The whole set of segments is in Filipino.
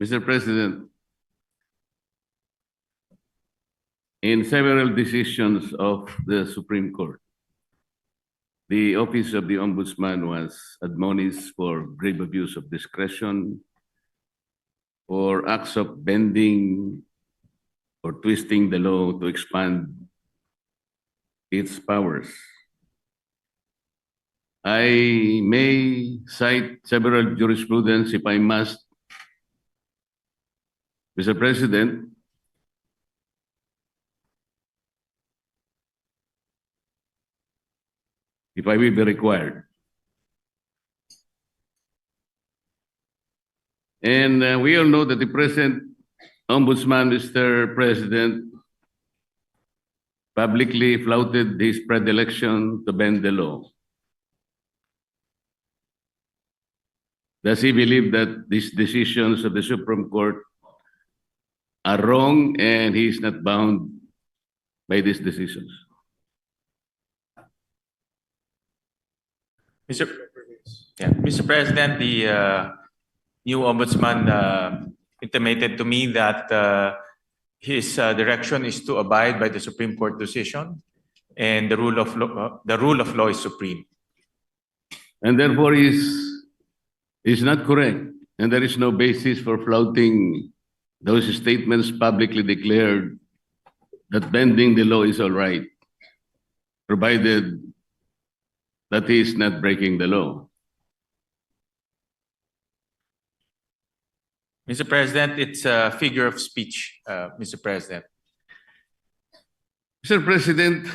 Mr. President, in several decisions of the Supreme Court, the Office of the Ombudsman was admonished for grave abuse of discretion, for acts of bending or twisting the law to expand its powers. I may cite several jurisprudence if I must. Mr. President, if I will be required. And we all know that the present Ombudsman, Mr. President, publicly flouted his predilection to bend the law. Does he believe that these decisions of the Supreme Court are wrong and he is not bound by these decisions? Mr. President, the new ombudsman intimated to me that his direction is to abide by the Supreme Court decision, and the rule of law is supreme. And therefore is not correct, and there is no basis for flouting those statements publicly declared that bending the law is all right, provided that he is not breaking the law. Mr. President, it's a figure of speech, Mr. President. Mr. President,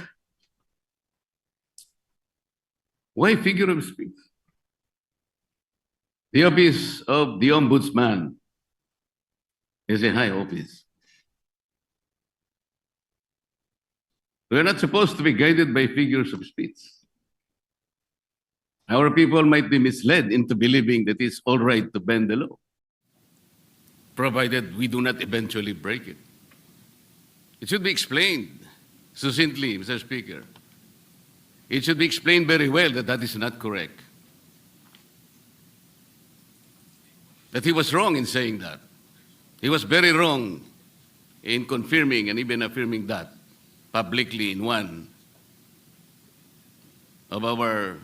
why figure of speech? The office of the Ombudsman is a high office. We are not supposed to be guided by figures of speech. Our people might be misled into believing that it's all right to bend the law, provided we do not eventually break it. It should be explained succinctly, Mr. Speaker. It should be explained very well that that is not correct. That he was wrong in saying that. He was very wrong in confirming and even affirming that publicly in one of our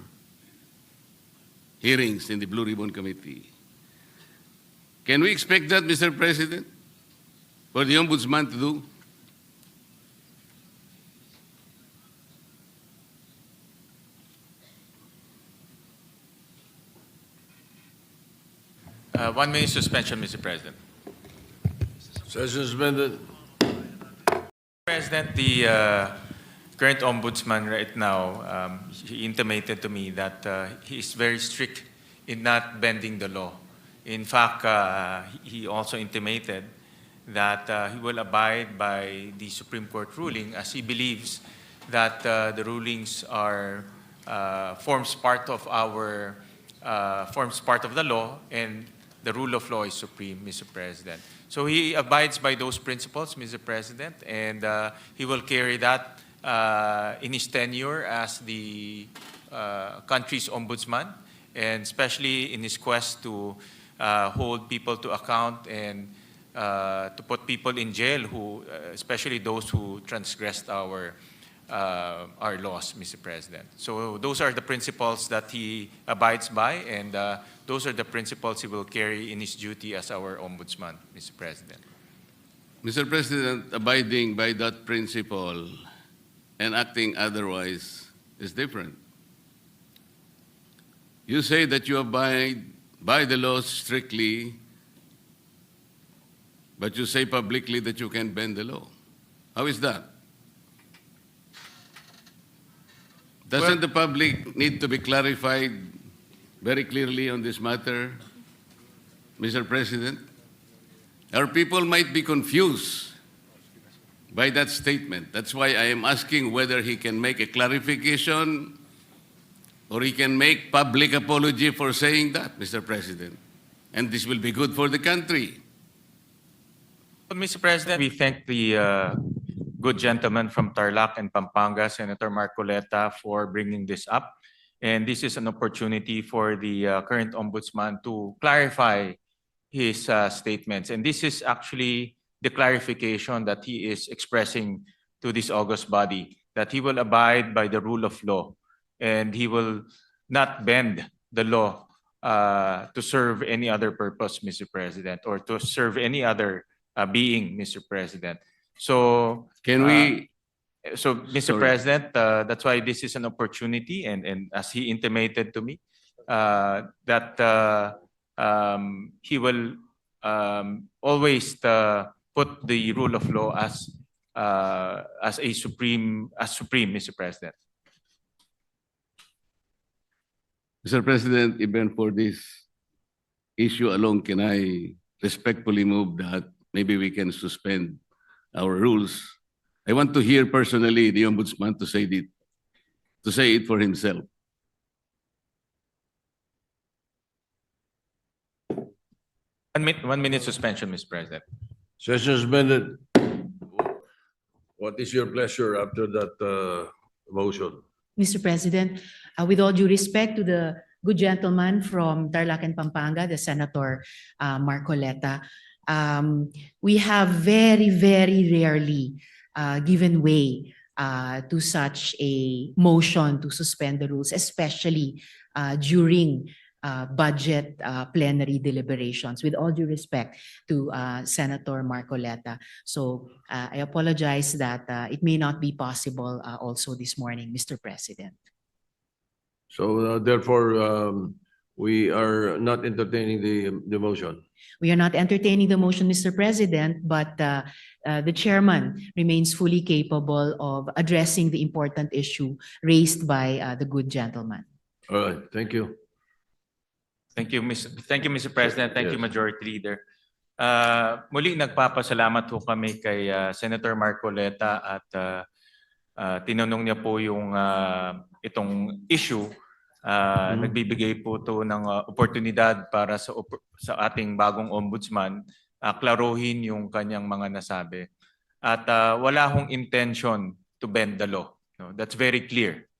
hearings in the Blue Ribbon Committee. Can we expect that, Mr. President, for the Ombudsman to do? One minute suspension, Mr. President. Session suspended. President, the current ombudsman right now, he intimated to me that he is very strict in not bending the law. In fact, he also intimated that he will abide by the Supreme Court ruling, as he believes that the rulings are forms part of the law, and the rule of law is supreme, Mr. President. So he abides by those principles, Mr. President, and he will carry that in his tenure as the country's ombudsman, and especially in his quest to hold people to account and to put people in jail, especially those who transgressed our laws, Mr. President. So those are the principles that he abides by, and those are the principles he will carry in his duty as our ombudsman, Mr. President. Mr. President, abiding by that principle and acting otherwise is different. You say that you abide by the laws strictly, but you say publicly that you can bend the law. How is that? Doesn't the public need to be clarified very clearly on this matter, Mr. President? Our people might be confused by that statement. That's why I am asking whether he can make a clarification or he can make public apology for saying that, Mr. President. And this will be good for the country. Mr. President, we thank the good gentleman from Tarlac and Pampanga, Senator Marcoleta, for bringing this up. And this is an opportunity for the current ombudsman to clarify his statements. And this is actually the clarification that he is expressing to this august body, that he will abide by the rule of law and he will not bend the law to serve any other purpose, Mr. President, or to serve any other being, Mr. President. So, Can we, Mr. Sorry. President, that's why this is an opportunity, and as he intimated to me, that he will always put the rule of law as supreme, Mr. President. Mr. President, even for this issue alone, can I respectfully move that maybe we can suspend our rules? I want to hear personally the Ombudsman to say it for himself. One minute suspension, Mr. President. Session suspended. What is your pleasure after that motion? Mr. President, with all due respect to the good gentleman from Tarlac and Pampanga, the Senator Marcoleta, we have very, very rarely given way to such a motion to suspend the rules, especially during budget plenary deliberations, with all due respect to Senator Marcoleta. So I apologize that it may not be possible also this morning, Mr. President. So therefore, we are not entertaining the motion. We are not entertaining the motion, Mr. President, but the chairman remains fully capable of addressing the important issue raised by the good gentleman. All right, thank you. Thank you, Mr. President. Thank you, Yes. Majority Leader. Muli nagpapasalamat po kami kay Senator Marcoleta at tinanong niya po yung itong issue. Nagbibigay po to ng oportunidad para sa ating bagong ombudsman klaruhin yung kanyang mga nasabi. At wala hong intention to bend the law. No? That's very clear.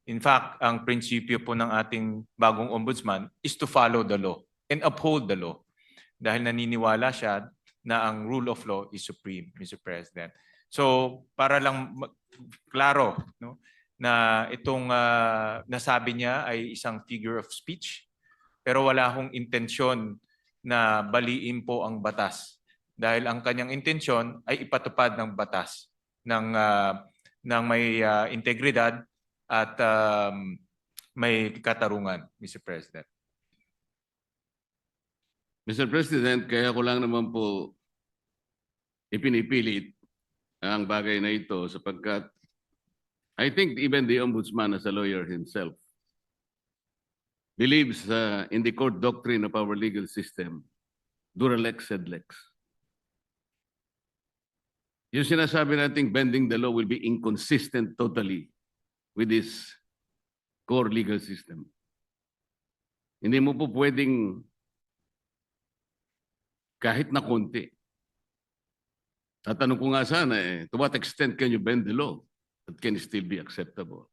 In fact, ang prinsipyo po ng ating bagong ombudsman is to follow the law and uphold the law. Dahil naniniwala siya na ang rule of law is supreme, Mr. President. So, para lang klaro, no, na itong nasabi niya ay isang figure of speech, pero wala hong intensyon na baliin po ang batas. Dahil ang kanyang intensyon ay ipatupad ng batas ng may integridad at may katarungan, Mr. President. Mr. President, kaya ko lang naman po ipinipilit ang bagay na ito sapagkat I think even the Ombudsman as a lawyer himself believes in the court doctrine of our legal system, dura lex sed lex. Yung sinasabi nating bending the law will be inconsistent totally with this core legal system. Hindi mo po pwedeng kahit na konti. Tatanong ko nga sana to what extent can you bend the law that can still be acceptable?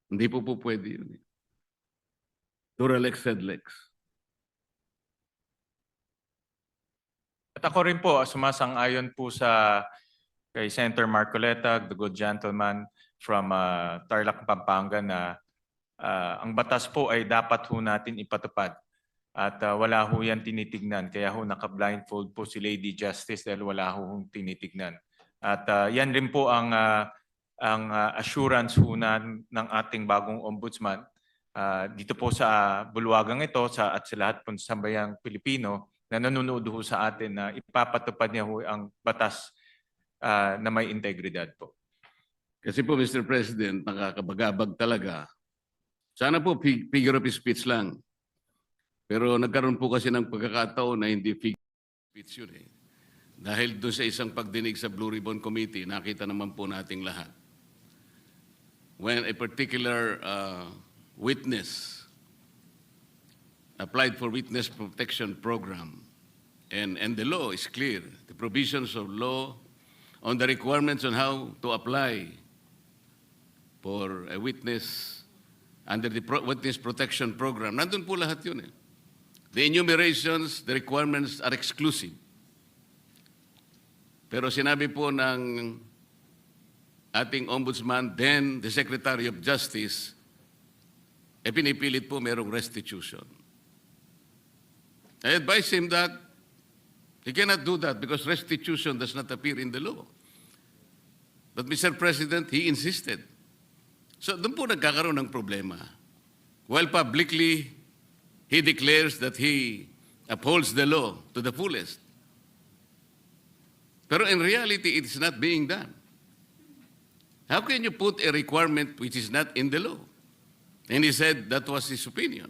Hindi po pwede yun. Dura lex sed lex. At ako rin po, sumasang-ayon po sa kay Senator Marcoleta, the good gentleman from Tarlac, Pampanga, na ang batas po ay dapat ho natin ipatupad. At wala ho yan tinitignan. Kaya ho naka-blindfold po si Lady Justice dahil wala ho tinitignan. At yan rin po ang assurance ho ng ating bagong ombudsman dito po sa bulwagang ito at sa lahat po sa sambayang Pilipino na nanonood ho sa atin na ipapatupad niya ho ang batas na may integridad po. Kasi po, Mr. President, nakakabagabag talaga. Sana po figure of speech lang. Pero nagkaroon po kasi ng pagkakataon na hindi figure of speech yun eh. Dahil doon sa isang pagdinig sa Blue Ribbon Committee, nakita naman po nating lahat. When a particular witness applied for witness protection program, and the law is clear, the provisions of law on the requirements on how to apply for a witness under the witness protection program. Nandun po lahat yun eh. the enumerations, the requirements are exclusive. Pero sinabi po ng ating ombudsman, then the Secretary of Justice, pinipilit po merong restitution. I advise him that he cannot do that because restitution does not appear in the law. But Mr. President, he insisted. So doon po nagkakaroon ng problema. While publicly, he declares that he upholds the law to the fullest. Pero in reality, it is not being done. How can you put a requirement which is not in the law? And he said that was his opinion.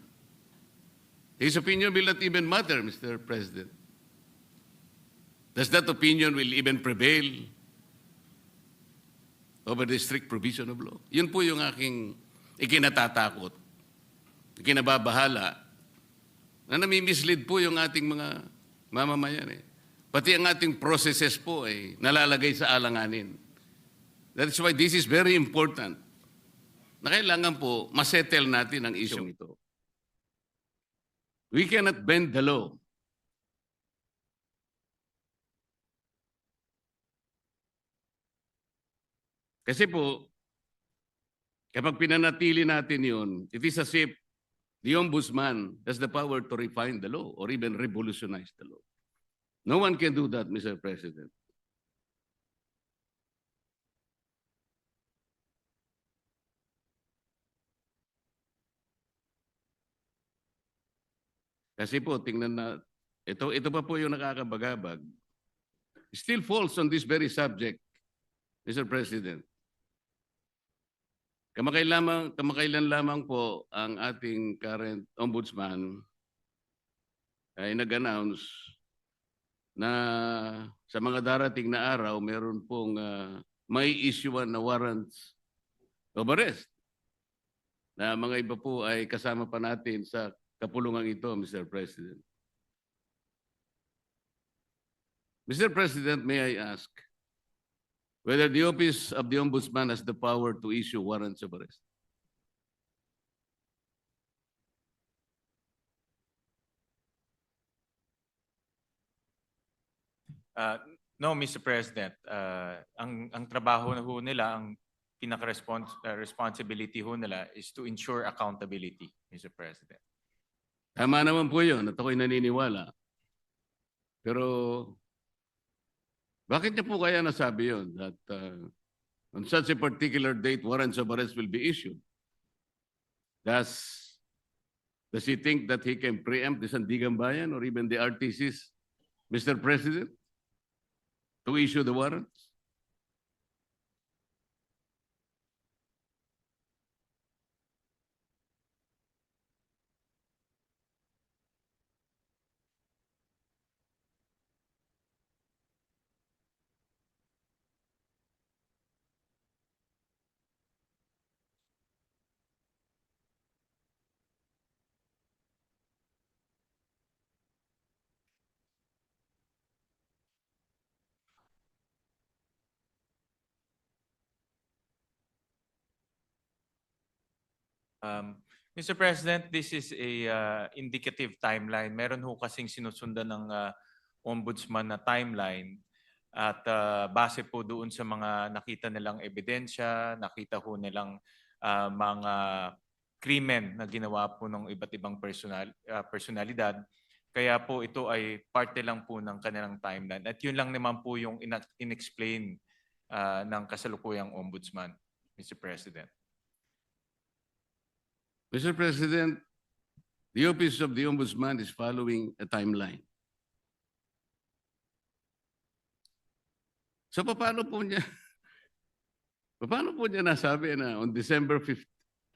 His opinion will not even matter, Mr. President. Does that opinion will even prevail over the strict provision of law? Yun po yung aking ikinatatakot, ikinababahala, na nami-mislead po yung ating mga mamamayan. Pati ang ating processes po ay nalalagay sa alanganin. That's why this is very important. Na kailangan po masettle natin ang issue ito. We cannot bend the law. Kasi po, kapag pinanatili natin yun, it is as if the ombudsman has the power to refine the law or even revolutionize the law. No one can do that, Mr. President. Kasi po, tingnan na, ito pa po yung nakakabagabag. Still falls on this very subject, Mr. President. Kamakailan lamang po ang ating current ombudsman ay nag-announce na sa mga darating na araw, meron pong may issuean na warrants of arrest. Na mga iba po ay kasama pa natin sa kapulungan ito, Mr. President. Mr. President, may I ask whether the Office of the Ombudsman has the power to issue warrants of arrest? No, Mr. President. Ang trabaho na ho nila, ang pinaka-responsibility ho nila is to ensure accountability, Mr. President. Tama naman po yun at ako'y naniniwala. Pero bakit niya po kaya nasabi yun that on such a particular date warrants of arrest will be issued? Does he think that he can preempt the Sandigan Bayan or even the RTCs, Mr. President, to issue the warrants? Mr. President, this is a indicative timeline. Meron ho kasing sinusundan ng ombudsman na timeline at base po doon sa mga nakita nilang ebidensya, nakita ho nilang mga krimen na ginawa po ng iba't ibang personalidad. Kaya po ito ay parte lang po ng kanilang timeline. At yun lang naman po yung inexplain ng kasalukuyang ombudsman, Mr. President. Mr. President, the Office of the Ombudsman is following a timeline. So paano po niya nasabi na on December 5th?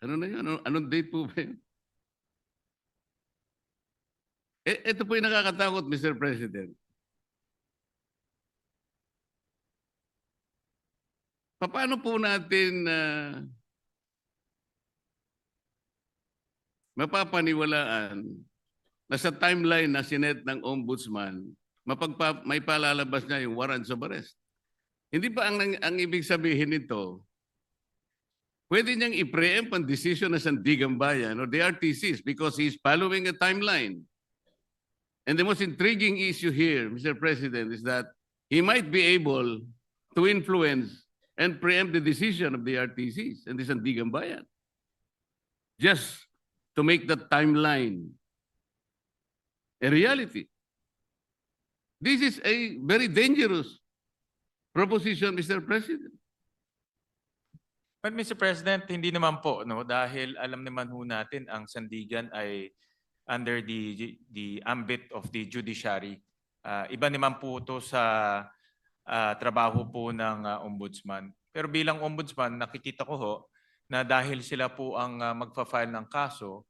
Ano na yun? Anong date po ba yun? Ito po yung nakakatakot, Mr. President. Paano po natin mapapaniwalaan na sa timeline na sinet ng ombudsman, may palalabas niya yung warrants of arrest? Hindi ba ang ibig sabihin nito, pwede niyang i-preempt ang decision ng Sandigan Bayan or the RTCs because he's following a timeline. And the most intriguing issue here, Mr. President, is that he might be able to influence and preempt the decision of the RTCs and the Sandigan Bayan, just to make the timeline a reality. This is a very dangerous proposition, Mr. President. But Mr. President, hindi naman po, no, dahil alam naman ho natin ang Sandigan ay under the ambit of the judiciary. Iba naman po ito sa trabaho po ng ombudsman. Pero bilang ombudsman, nakikita ko ho na dahil sila po ang magfa-file ng kaso,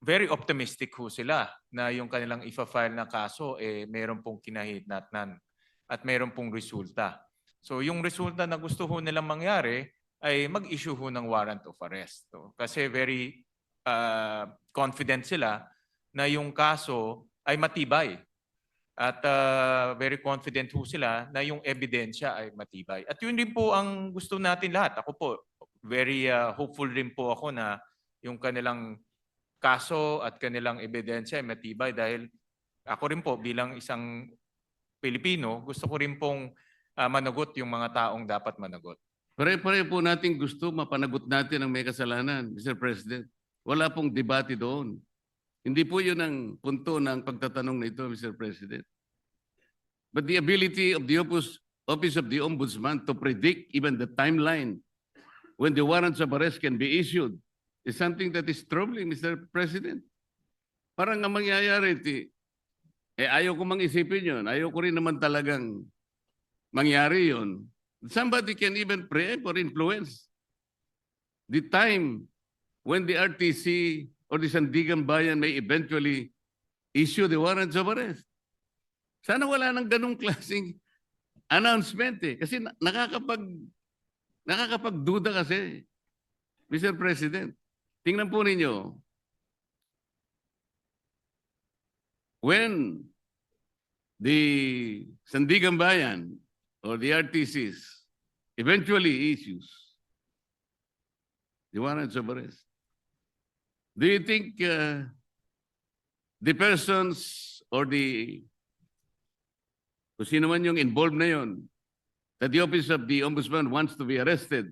very optimistic ho sila na yung kanilang ifa-file na kaso mayroon pong kinahitnatnan at mayroon pong resulta. So yung resulta na gusto ho nilang mangyari ay mag-issue ho ng warrant of arrest. So, kasi very confident sila na yung kaso ay matibay. At very confident ho sila na yung ebidensya ay matibay. At yun din po ang gusto natin lahat. Ako po, very hopeful rin po ako na yung kanilang kaso at kanilang ebidensya ay matibay dahil ako rin po bilang isang Pilipino, gusto ko rin pong managot yung mga taong dapat managot. Pare-pare po natin gusto mapanagot natin ang may kasalanan, Mr. President. Wala pong debate doon. Hindi po yun ang punto ng pagtatanong na ito, Mr. President. But the ability of the Office of the Ombudsman to predict even the timeline when the warrants of arrest can be issued is something that is troubling, Mr. President. Parang ang mangyayari, ayaw ko mang isipin yun. Ayaw ko rin naman talagang mangyari yun. Somebody can even preempt or influence the time when the RTC or the Sandigan Bayan may eventually issue the warrants of arrest. Sana wala nang ganung klaseng announcement Kasi nakakapagduda kasi, Mr. President. Tingnan po ninyo. When the Sandigan Bayan or the RTCs eventually issues the warrants of arrest, do you think the persons or kung sino man yung involved na yun, that the Office of the Ombudsman wants to be arrested,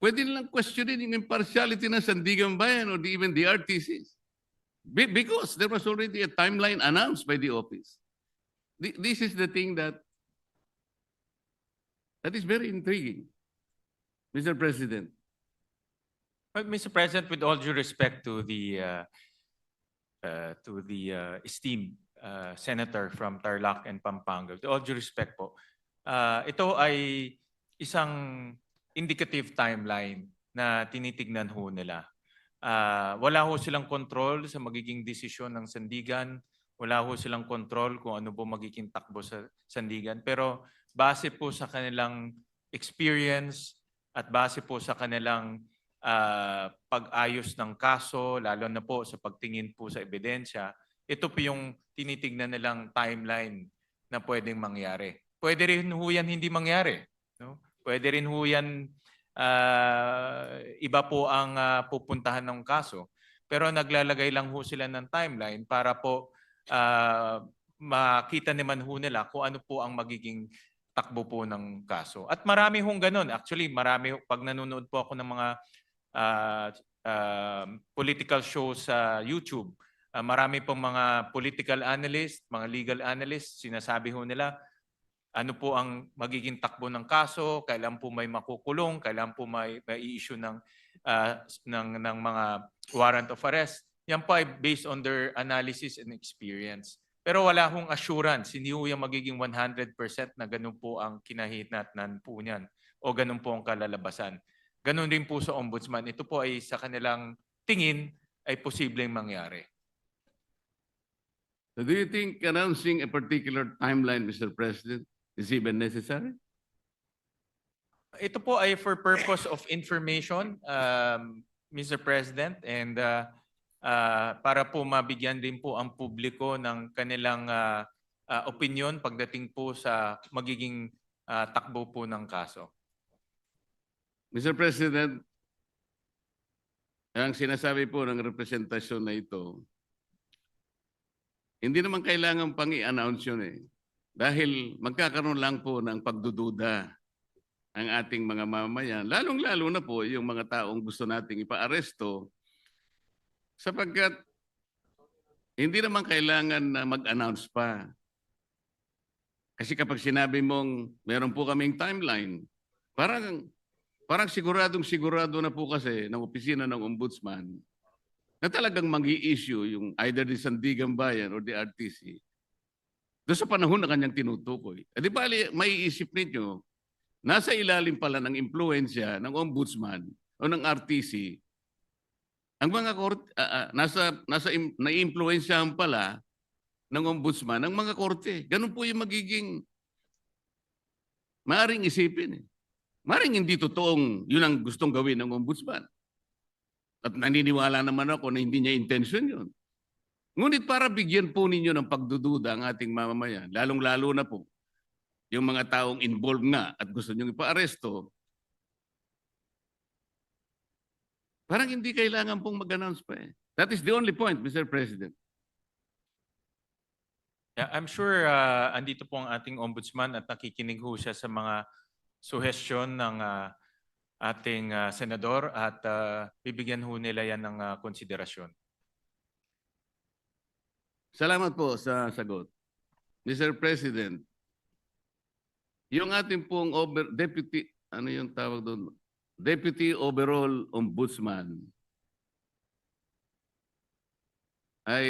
pwede nilang questionin yung impartiality ng Sandigan Bayan or even the RTCs? Because there was already a timeline announced by the office. This is the thing that is very intriguing, Mr. President. But Mr. President, with all due respect to the esteemed senator from Tarlac and Pampanga, with all due respect po, ito ay isang indicative timeline na tinitignan ho nila. Wala ho silang control sa magiging desisyon ng Sandigan. Wala ho silang control kung ano po magiging takbo sa Sandigan. Pero base po sa kanilang experience at base po sa kanilang pag-ayos ng kaso, lalo na po sa pagtingin po sa ebidensya, ito po yung tinitignan nilang timeline na pwedeng mangyari. Pwede rin ho yan hindi mangyari. No? Pwede rin ho yan iba po ang pupuntahan ng kaso. Pero naglalagay lang ho sila ng timeline para po makita naman ho nila kung ano po ang magiging takbo po ng kaso. At marami hong ganun. Actually, marami, pag nanonood po ako ng mga political shows sa YouTube, marami pong mga political analyst, mga legal analyst, sinasabi ho nila, ano po ang magiging takbo ng kaso, kailan po may makukulong, kailan po may i-issue ng mga warrant of arrest. Yan po ay based on their analysis and experience. Pero wala hong assurance, hindi po yung magiging 100% na ganun po ang kinahitnatnan po niyan o ganun po ang kalalabasan. Ganun din po sa ombudsman. Ito po ay sa kanilang tingin ay posibleng mangyari. So do you think announcing a particular timeline, Mr. President, is even necessary? Ito po ay for purpose of information, Mr. President, and para po mabigyan din po ang publiko ng kanilang opinion pagdating po sa magiging takbo po ng kaso. Mr. President, ang sinasabi po ng representasyon na ito, Hindi naman kailangan pang i-announce yun eh. Dahil magkakaroon lang po ng pagdududa ang ating mga mamamayan, lalong-lalo na po yung mga taong gusto nating ipaaresto, sapagkat hindi naman kailangan na mag-announce pa. Kasi kapag sinabi mong meron po kaming timeline, parang siguradong-sigurado na po kasi ng opisina ng ombudsman na talagang mag-i-issue yung either the Sandigan Bayan or the RTC doon sa panahon na kanyang tinutukoy. Di bali, may isip ninyo, nasa ilalim pala ng impluensya ng ombudsman o ng RTC, ang mga korte, naiimpluensyahan pala ng ombudsman ang mga korte. Ganun po yung magiging maaring isipin. Maaring hindi totoong yun ang gustong gawin ng ombudsman. At naniniwala naman ako na hindi niya intention yun. Ngunit para bigyan po ninyo ng pagdududa ang ating mamamayan, lalong-lalo na po yung mga taong involved nga at gusto nyo ipa-aresto, parang hindi kailangan pong mag-announce pa eh. That is the only point, Mr. President. Yeah, I'm sure andito po ang ating ombudsman at nakikinig ho siya sa mga suhestyon ng ating senador at bibigyan ho nila yan ng konsiderasyon. Salamat po sa sagot. Mr. President, yung ating pong deputy, ano yung tawag doon? Deputy Overall Ombudsman ay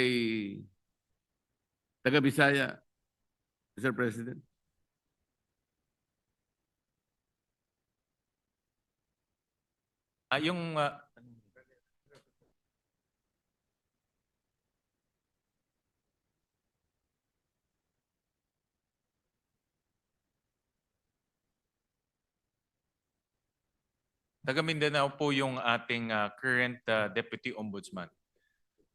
taga Bisaya, Mr. President. Yung taga Mindanao po yung ating current Deputy Ombudsman.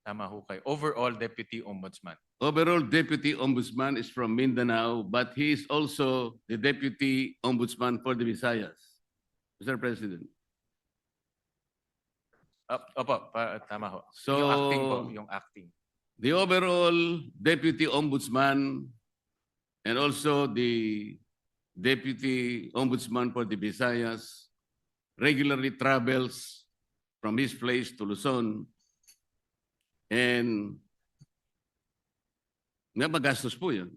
Tama ho kayo. Overall Deputy Ombudsman. Overall Deputy Ombudsman is from Mindanao, but he is also the Deputy Ombudsman for the Visayas, Mr. President. Opo, tama ho. So, yung acting po, yung acting. the overall Deputy Ombudsman and also the Deputy Ombudsman for the Visayas regularly travels from his place to Luzon, and nga magastos po yun.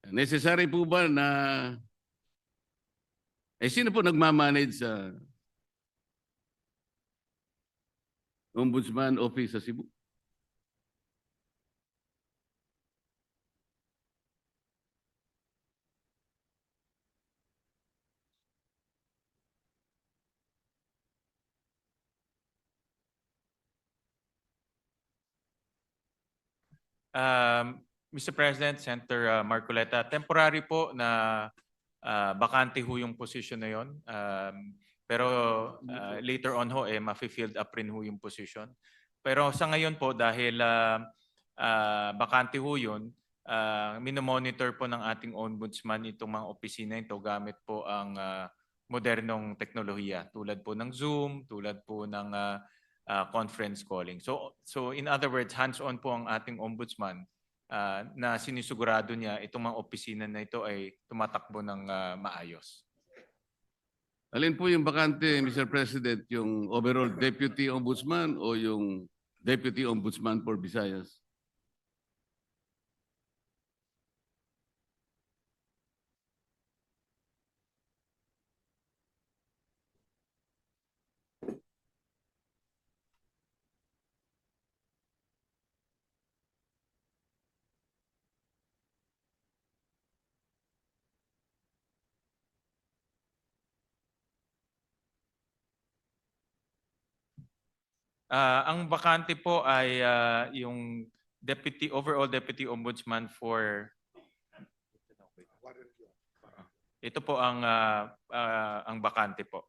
Necessary po ba na sino po nagmamanage sa Ombudsman Office sa Cebu? Mr. President, Senator Marcoleta, temporary po na bakante ho yung position na yon. Pero later on ho, ma-field up rin ho yung position. Pero sa ngayon po, dahil bakante ho yun, minomonitor po ng ating ombudsman itong mga opisina ito gamit po ang modernong teknolohiya tulad po ng Zoom, tulad po ng conference calling. So in other words, hands-on po ang ating ombudsman na sinisigurado niya itong mga opisina na ito ay tumatakbo ng maayos. Alin po yung bakante, Mr. President, yung overall Deputy Ombudsman o yung Deputy Ombudsman for Visayas? Ang bakante po ay yung overall Deputy Ombudsman for ito po ang bakante po.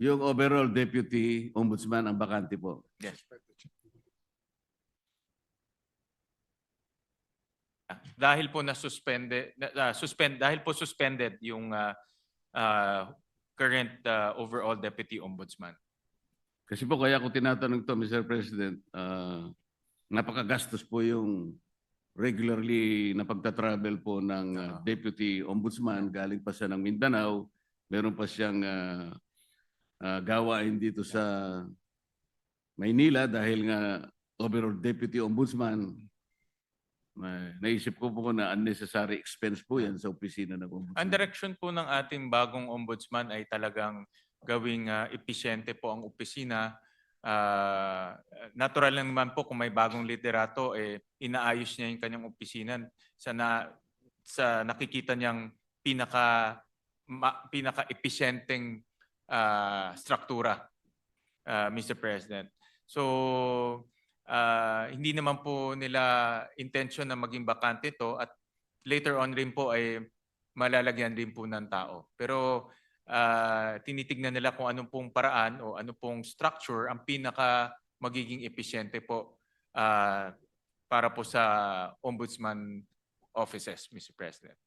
Yung overall Deputy Ombudsman ang bakante po. Yes. Dahil po suspended yung current overall Deputy Ombudsman. Kasi po kaya ko tinatanong to, Mr. President, napakagastos po yung regularly na pagta-travel po ng Deputy Ombudsman. Galing pa siya ng Mindanao. Meron pa siyang gawain dito sa Maynila dahil nga overall Deputy Ombudsman. Naisip ko po na unnecessary expense po yan sa opisina ng Ombudsman. Ang direksyon po ng ating bagong ombudsman ay talagang gawing episyente po ang opisina. Natural lang naman po kung may bagong liderato, inaayos niya yung kanyang opisina sa nakikita niyang pinaka-episyenteng struktura, Mr. President. So, hindi naman po nila intention na maging bakante to at later on rin po ay malalagyan din po ng tao. Pero tinitignan nila kung anong pong paraan o anong pong structure ang pinaka magiging episyente po para po sa ombudsman offices, Mr. President.